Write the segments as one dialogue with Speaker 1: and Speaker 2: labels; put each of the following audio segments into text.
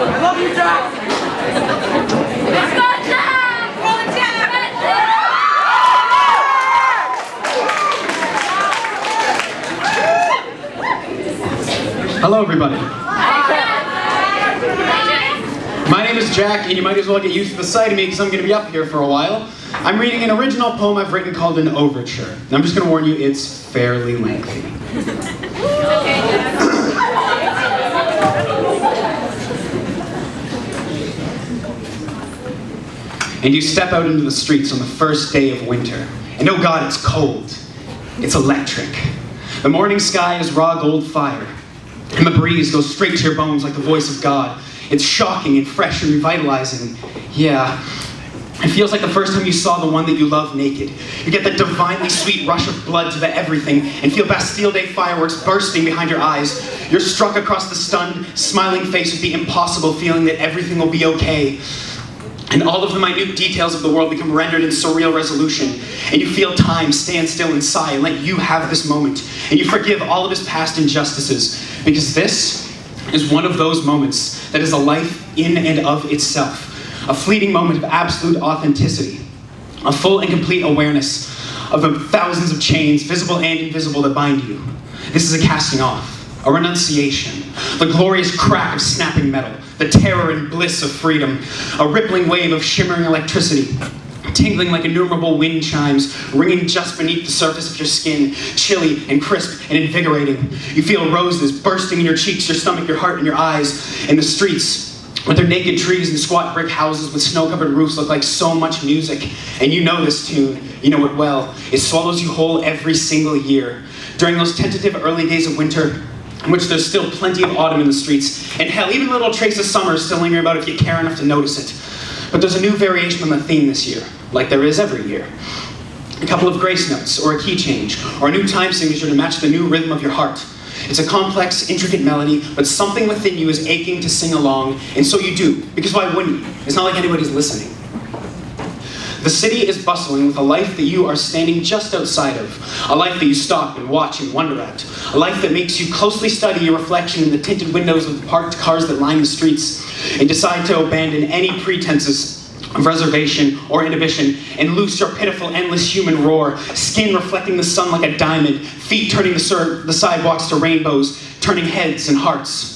Speaker 1: I love you, Jack!
Speaker 2: Let's go, Jack! Go, Jack!
Speaker 3: Hello, everybody. My name is Jack, and you might as well get used to the sight of me because I'm going to be up here for a while. I'm reading an original poem I've written called an Overture. And I'm just going to warn you, it's fairly lengthy. And you step out into the streets on the first day of winter. And oh God, it's cold. It's electric. The morning sky is raw gold fire. And the breeze goes straight to your bones like the voice of God. It's shocking and fresh and revitalizing. Yeah. It feels like the first time you saw the one that you love naked. You get that divinely sweet rush of blood to the everything and feel Bastille Day fireworks bursting behind your eyes. You're struck across the stunned, smiling face with the impossible feeling that everything will be okay. And all of the minute details of the world become rendered in surreal resolution. And you feel time stand still and sigh and let you have this moment. And you forgive all of his past injustices. Because this is one of those moments that is a life in and of itself. A fleeting moment of absolute authenticity. A full and complete awareness of the thousands of chains, visible and invisible, that bind you. This is a casting off. A renunciation, the glorious crack of snapping metal, the terror and bliss of freedom, a rippling wave of shimmering electricity, tingling like innumerable wind chimes, ringing just beneath the surface of your skin, chilly and crisp and invigorating. You feel roses bursting in your cheeks, your stomach, your heart, and your eyes. And the streets, with their naked trees and squat brick houses with snow-covered roofs, look like so much music. And you know this tune, you know it well. It swallows you whole every single year. During those tentative early days of winter, in which there's still plenty of autumn in the streets, and hell, even a little trace of summer is still lingering about if you care enough to notice it. But there's a new variation on the theme this year, like there is every year. A couple of grace notes, or a key change, or a new time signature to match the new rhythm of your heart. It's a complex, intricate melody, but something within you is aching to sing along, and so you do, because why wouldn't you? It's not like anybody's listening. The city is bustling with a life that you are standing just outside of, a life that you stop and watch and wonder at, a life that makes you closely study your reflection in the tinted windows of the parked cars that line the streets, and decide to abandon any pretenses of reservation or inhibition, and loose your pitiful, endless human roar, skin reflecting the sun like a diamond, feet turning the sidewalks to rainbows, turning heads and hearts.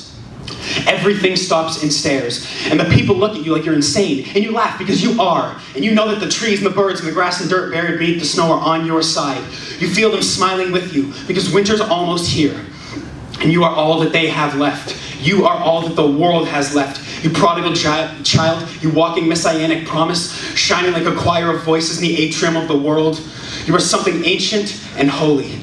Speaker 3: Everything stops and stares, and the people look at you like you're insane, and you laugh because you are, and you know that the trees and the birds and the grass and dirt buried beneath the snow are on your side. You feel them smiling with you, because winter's almost here, and you are all that they have left. You are all that the world has left. You prodigal child, you walking messianic promise, shining like a choir of voices in the atrium of the world. You are something ancient and holy.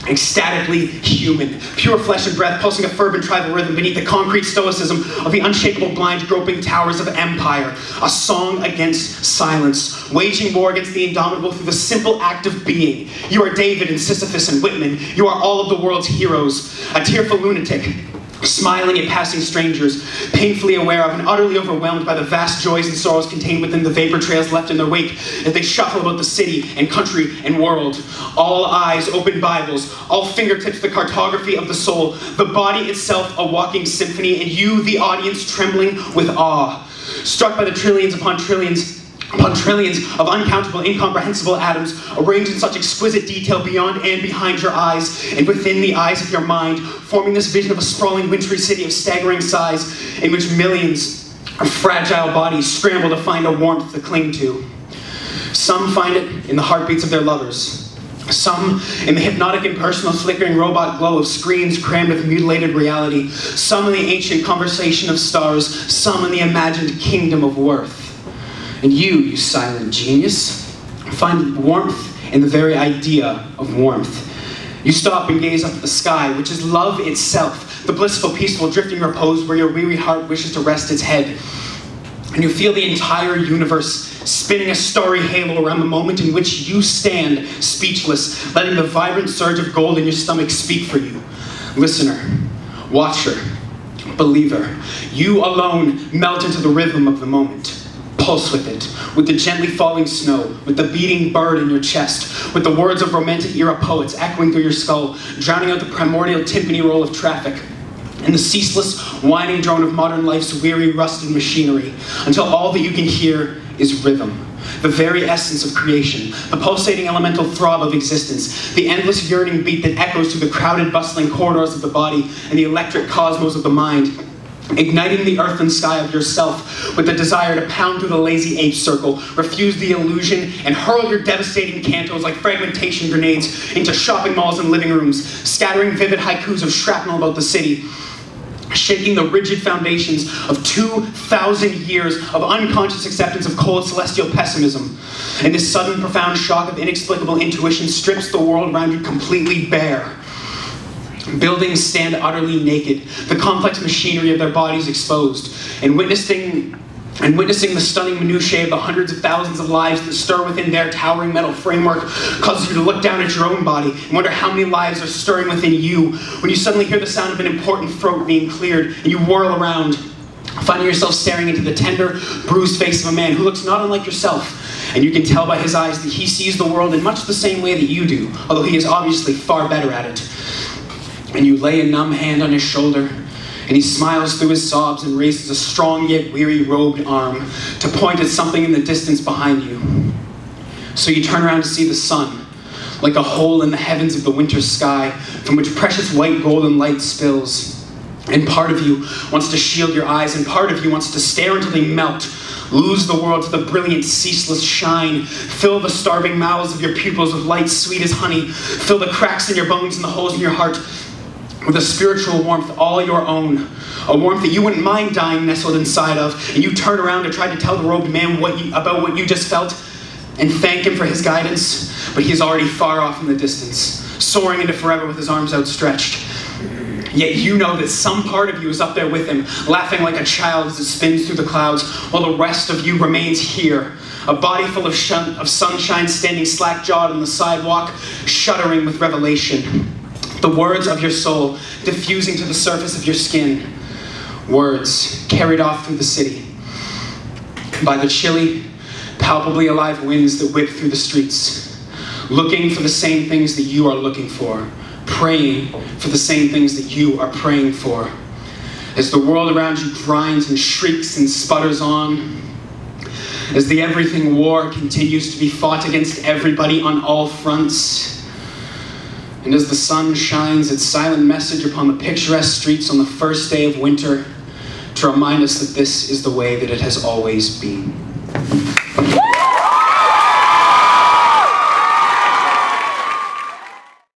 Speaker 3: Ecstatically human, pure flesh and breath, pulsing a fervent tribal rhythm beneath the concrete stoicism of the unshakable blind groping towers of empire. A song against silence, waging war against the indomitable through the simple act of being. You are David and Sisyphus and Whitman. You are all of the world's heroes. A tearful lunatic, smiling at passing strangers, painfully aware of and utterly overwhelmed by the vast joys and sorrows contained within the vapor trails left in their wake as they shuffle about the city and country and world. All eyes open Bibles, all fingertips the cartography of the soul, the body itself a walking symphony, and you, the audience, trembling with awe. Struck by the trillions upon trillions of uncountable, incomprehensible atoms, arranged in such exquisite detail beyond and behind your eyes, and within the eyes of your mind, forming this vision of a sprawling, wintry city of staggering size, in which millions of fragile bodies scramble to find a warmth to cling to. Some find it in the heartbeats of their lovers. Some in the hypnotic, impersonal, flickering robot glow of screens crammed with mutilated reality. Some in the ancient conversation of stars. Some in the imagined kingdom of worth. And you silent genius, find warmth in the very idea of warmth. You stop and gaze up at the sky, which is love itself, the blissful, peaceful, drifting repose where your weary heart wishes to rest its head. And you feel the entire universe spinning a starry halo around the moment in which you stand speechless, letting the vibrant surge of gold in your stomach speak for you. Listener, watcher, believer, you alone melt into the rhythm of the moment. Pulse with it, with the gently falling snow, with the beating bird in your chest, with the words of romantic era poets echoing through your skull, drowning out the primordial timpani roll of traffic. and the ceaseless, whining drone of modern life's weary, rusted machinery, until all that you can hear is rhythm, the very essence of creation, the pulsating elemental throb of existence, the endless yearning beat that echoes through the crowded, bustling corridors of the body and the electric cosmos of the mind, igniting the earth and sky of yourself with the desire to pound through the lazy ape circle, refuse the illusion, and hurl your devastating cantos like fragmentation grenades into shopping malls and living rooms, scattering vivid haikus of shrapnel about the city, shaking the rigid foundations of 2,000 years of unconscious acceptance of cold celestial pessimism. And this sudden profound shock of inexplicable intuition strips the world around you completely bare. Buildings stand utterly naked, the complex machinery of their bodies exposed, and witnessing the stunning minutiae of the hundreds of thousands of lives that stir within their towering metal framework causes you to look down at your own body and wonder how many lives are stirring within you when you suddenly hear the sound of an important throat being cleared and you whirl around, finding yourself staring into the tender, bruised face of a man who looks not unlike yourself. And you can tell by his eyes that he sees the world in much the same way that you do, although he is obviously far better at it. And you lay a numb hand on his shoulder, and he smiles through his sobs and raises a strong yet weary robed arm to point at something in the distance behind you. So you turn around to see the sun, like a hole in the heavens of the winter sky from which precious white golden light spills. And part of you wants to shield your eyes, and part of you wants to stare until they melt, lose the world to the brilliant, ceaseless shine, fill the starving mouths of your pupils with light sweet as honey, fill the cracks in your bones and the holes in your heart with a spiritual warmth all your own, a warmth that you wouldn't mind dying nestled inside of, and you turn around to try to tell the robed man about what you just felt, and thank him for his guidance, but he is already far off in the distance, soaring into forever with his arms outstretched. Yet you know that some part of you is up there with him, laughing like a child as it spins through the clouds, while the rest of you remains here, a body full of sunshine standing slack-jawed on the sidewalk, shuddering with revelation. The words of your soul diffusing to the surface of your skin. Words carried off through the city by the chilly, palpably alive winds that whip through the streets, looking for the same things that you are looking for, praying for the same things that you are praying for. As the world around you grinds and shrieks and sputters on, as the everything war continues to be fought against everybody on all fronts, and as the sun shines its silent message upon the picturesque streets on the first day of winter to remind us that this is the way that it has always been.